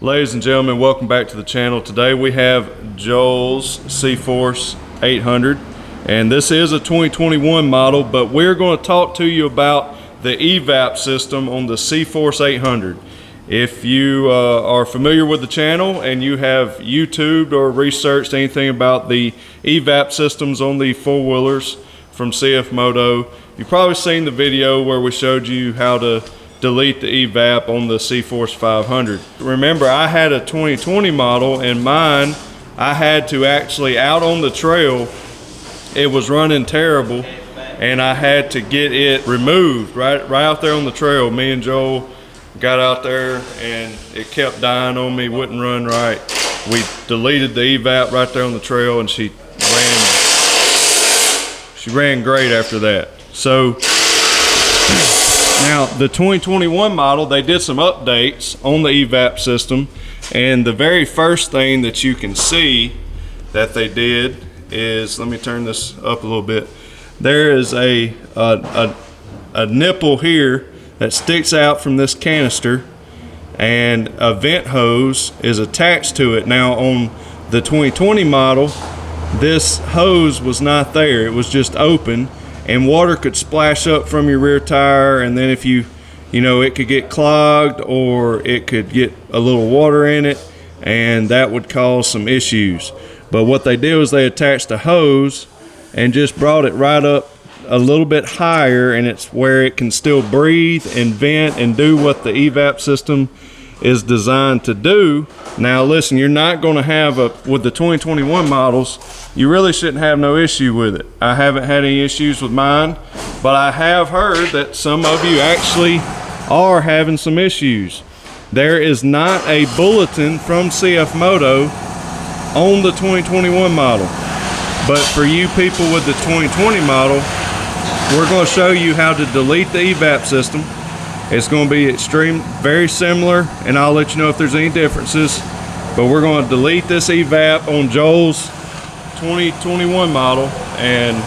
Ladies and gentlemen, welcome back to the channel. Today we have Joel's CFORCE 800, and this is a 2021 model, but we're going to talk to you about the Evap system on the CFORCE 800. If you are familiar with the channel and you have YouTubed or researched anything about the Evap systems on the four-wheelers from CFMOTO, you've probably seen the video where we showed you how to delete the Evap on the CFORCE 500. Remember, I had a 2020 model, and mine, I had to actually, out on the trail, it was running terrible, and I had to get it removed right out there on the trail. Me and Joel got out there, and it kept dying on me, wouldn't run right. We deleted the Evap right there on the trail, and she ran great after that. So now, the 2021 model, they did some updates on the Evap system, and the very first thing that you can see that they did is, let me turn this up a little bit. There is a nipple here that sticks out from this canister, and a vent hose is attached to it. Now, on the 2020 model, this hose was not there. It was just open, and water could splash up from your rear tire, and then if you know, it could get clogged, or it could get a little water in it, and that would cause some issues. But what they did was they attached a hose and just brought it right up a little bit higher, and it's where it can still breathe and vent and do what the Evap system is designed to do. Now listen, you're not going to have with the 2021 models, you really shouldn't have no issue with it. I haven't had any issues with mine, but I have heard that some of you actually are having some issues. There is not a bulletin from CFMOTO on the 2021 model, but for you people with the 2020 model, we're going to show you how to delete the Evap system. It's going to be very similar, and I'll let you know if there's any differences. But we're going to delete this Evap on Joel's 2021 model, and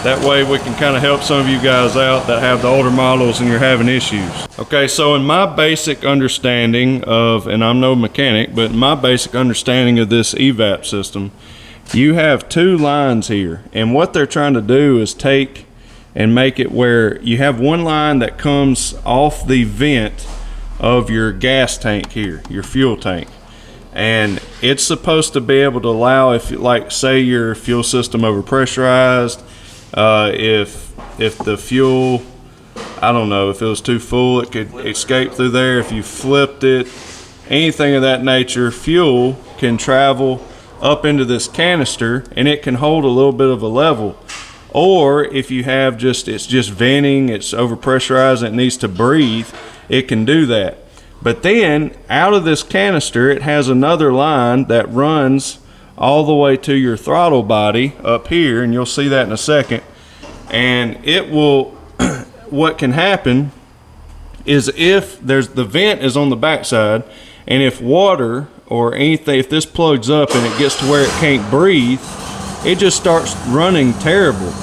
that way we can kind of help some of you guys out that have the older models and you're having issues. Okay, so in my basic understanding of, and I'm no mechanic, but in my basic understanding of this Evap system, you have two lines here, and what they're trying to do is take and make it where you have one line that comes off the vent of your gas tank here, your fuel tank, and it's supposed to be able to allow, if like say your fuel system overpressurized, if the fuel, I don't know, if it was too full, it could escape through there. If you flipped it, anything of that nature, fuel can travel up into this canister, and it can hold a little bit of a level. Or if you have it's just venting, it's overpressurized, and it needs to breathe, it can do that. But then out of this canister, it has another line that runs all the way to your throttle body up here, and you'll see that in a second. And it will, what can happen is if the vent is on the backside, and if water or anything, if this plugs up and it gets to where it can't breathe, it just starts running terrible.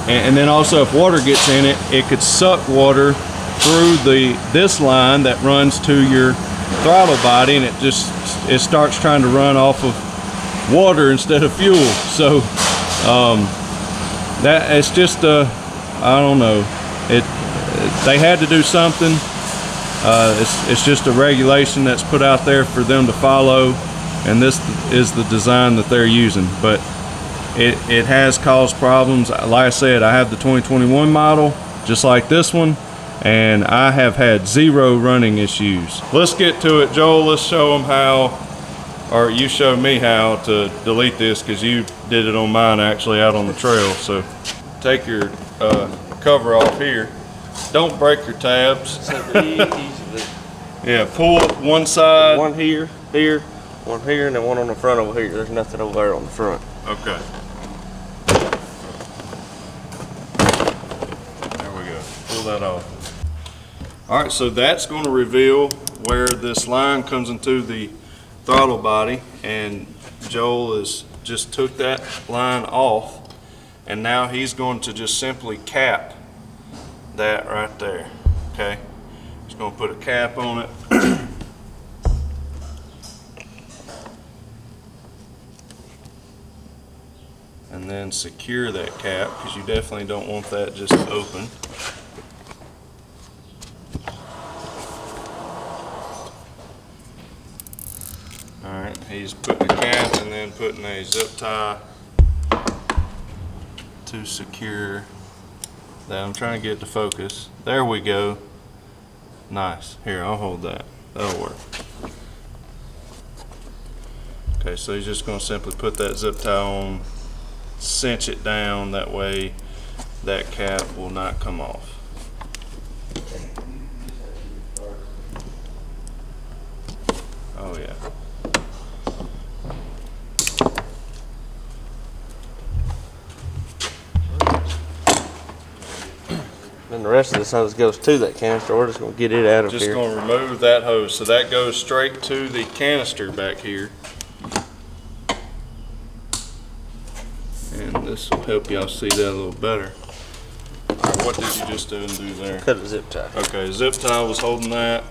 And then also if water gets in it, it could suck water through this line that runs to your throttle body, and it starts trying to run off of water instead of fuel. So that it's just I don't know, they had to do something. It's just a regulation that's put out there for them to follow, and this is the design that they're using. But it has caused problems. Like I said, I have the 2021 model just like this one, and I have had zero running issues. Let's get to it, Joel. Let's show them how, or you show me how to delete this, because you did it on mine actually out on the trail. So take your cover off here. Don't break your tabs. Yeah, pull it one side. One here, one here, and then one on the front over here. There's nothing over there on the front. Okay. There we go. Pull that off. All right, so that's going to reveal where this line comes into the throttle body, and Joel just took that line off, and now he's going to just simply cap that right there. Okay, just going to put a cap on it. and then secure that cap, because you definitely don't want that just open. Alright, he's putting a cap and then putting a zip tie to secure that. I'm trying to get it to focus. There we go. Nice. Here, I'll hold that. That'll work. Okay, so he's just going to simply put that zip tie on, cinch it down, that way that cap will not come off. Oh yeah. Then the rest of this hose goes to that canister. We're just going to get it out of here. Just going to remove that hose. So that goes straight to the canister back here. And this will help y'all see that a little better. Alright, what did you just undo there? Cut a zip tie. Okay, zip tie was holding that.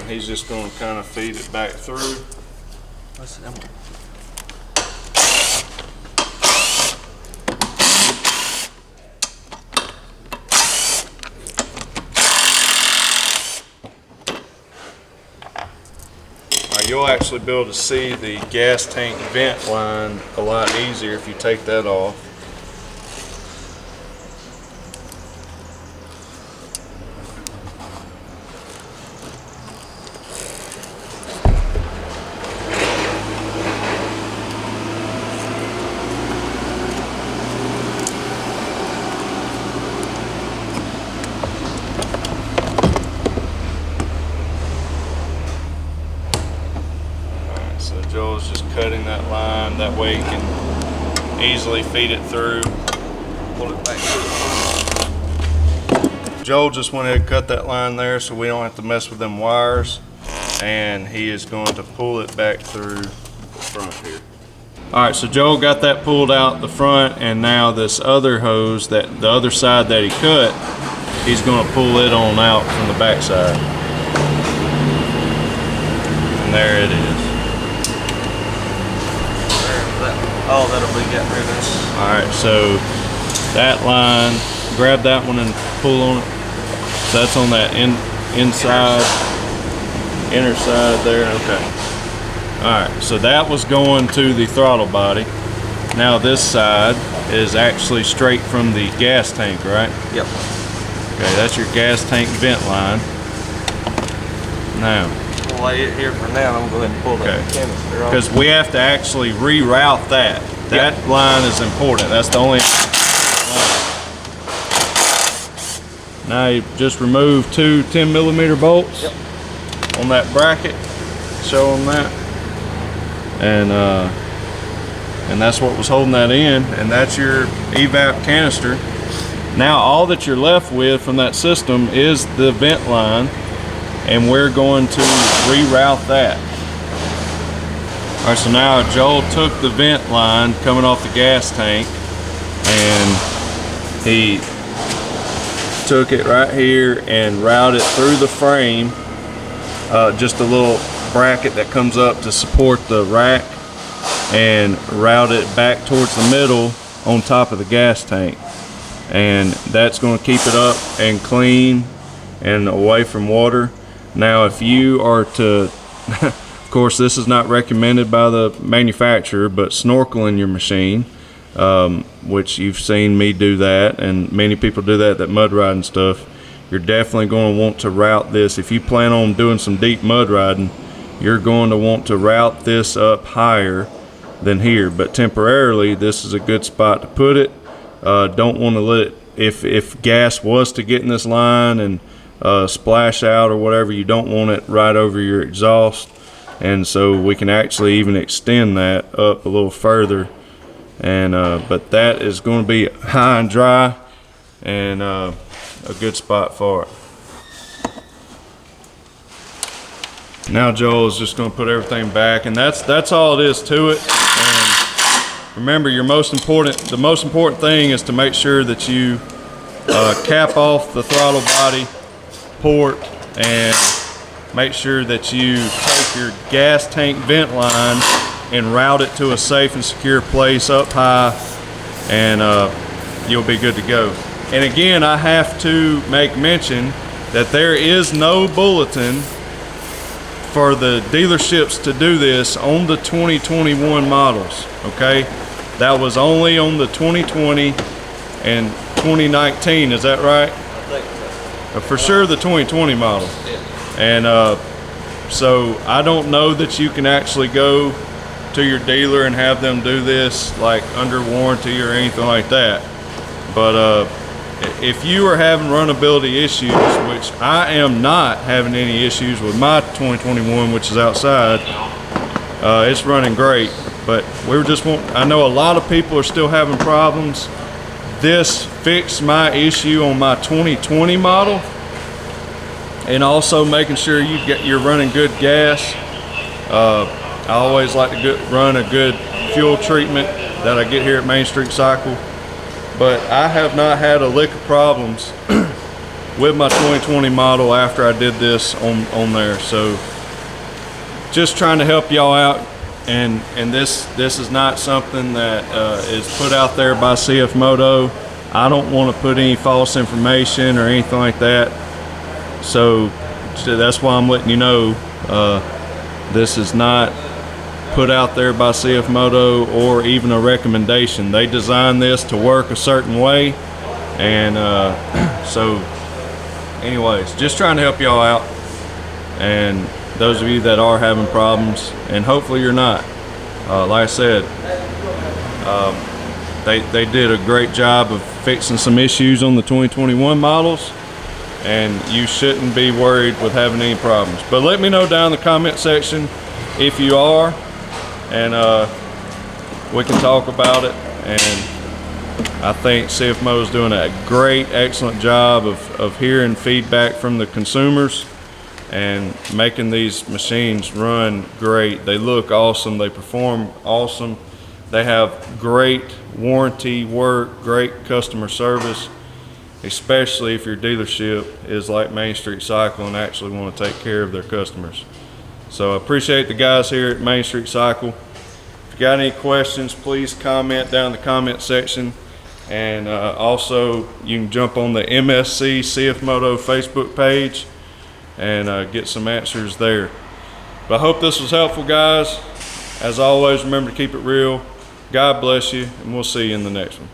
And he's just going to kind of feed it back through. What's the number? You'll actually be able to see the gas tank vent line a lot easier if you take that off. So Joel's just cutting that line, that way he can easily feed it through. Pull it back. Joel just went ahead and cut that line there so we don't have to mess with them wires. And he is going to pull it back through the front here. Alright, so Joel got that pulled out the front, and now this other hose, that the other side that he cut, he's going to pull it on out from the back side. And there it is. Oh, that'll be getting rid of this. Alright, so that line, grab that one and pull on it. So that's on that inside, inner side there. Okay. Alright, so that was going to the throttle body. Now this side is actually straight from the gas tank, right? Yep. Okay, that's your gas tank vent line. Now, We'll lay it here for now. I'm going to go ahead and pull that canister off. because we have to actually reroute that. That line is important. That's the only line. Now you just remove two 10mm bolts on that bracket. Show them that. And that's what was holding that in. And that's your evap canister. Now all that you're left with from that system is the vent line. And we're going to reroute that. All right, so now Joel took the vent line coming off the gas tank, and he took it right here and routed through the frame, just a little bracket that comes up to support the rack, and route it back towards the middle on top of the gas tank. And that's going to keep it up and clean and away from water. Now if you are to, of course this is not recommended by the manufacturer, but snorkeling your machine, which you've seen me do that, and many people do that mud riding stuff, you're definitely going to want to route this. If you plan on doing some deep mud riding, you're going to want to route this up higher than here, but temporarily this is a good spot to put it. Don't want to let it, if gas was to get in this line and splash out or whatever, you don't want it right over your exhaust. And so we can actually even extend that up a little further, and but that is going to be high and dry and a good spot for it. Now Joel is just going to put everything back, and that's all it is to it. And remember, the most important thing is to make sure that you cap off the throttle body port, and make sure that you take your gas tank vent line and route it to a safe and secure place up high, and you'll be good to go. And again, I have to make mention that there is no bulletin for the dealerships to do this on the 2021 models, okay? That was only on the 2020 and 2019, is that right? I think so. For sure the 2020 model. And so I don't know that you can actually go to your dealer and have them do this like under warranty or anything like that. But if you are having runnability issues, which I am not having any issues with my 2021, which is outside, it's running great. But we were just I know a lot of people are still having problems. This fixed my issue on my 2020 model, and also making sure you're running good gas. I always like to run a good fuel treatment that I get here at Main Street Cycle. But I have not had a lick of problems with my 2020 model after I did this on there. So just trying to help y'all out, and this is not something that is put out there by CFMOTO. I don't want to put any false information or anything like that. So that's why I'm letting you know this is not put out there by CFMOTO or even a recommendation. They designed this to work a certain way, and so anyways, just trying to help y'all out, and those of you that are having problems, and hopefully you're not. Like I said, they did a great job of fixing some issues on the 2021 models, and you shouldn't be worried with having any problems. But let me know down in the comment section if you are, and we can talk about it. And I think CFMOTO is doing a great, excellent job of hearing feedback from the consumers and making these machines run great. They look awesome, they perform awesome, they have great warranty work, great customer service, especially if your dealership is like Main Street Cycle and actually want to take care of their customers. So I appreciate the guys here at Main Street Cycle. If you got any questions, please comment down in the comment section. And also you can jump on the MSC CFMOTO Facebook page and get some answers there. But I hope this was helpful, guys. As always, remember to keep it real. God bless you, and we'll see you in the next one.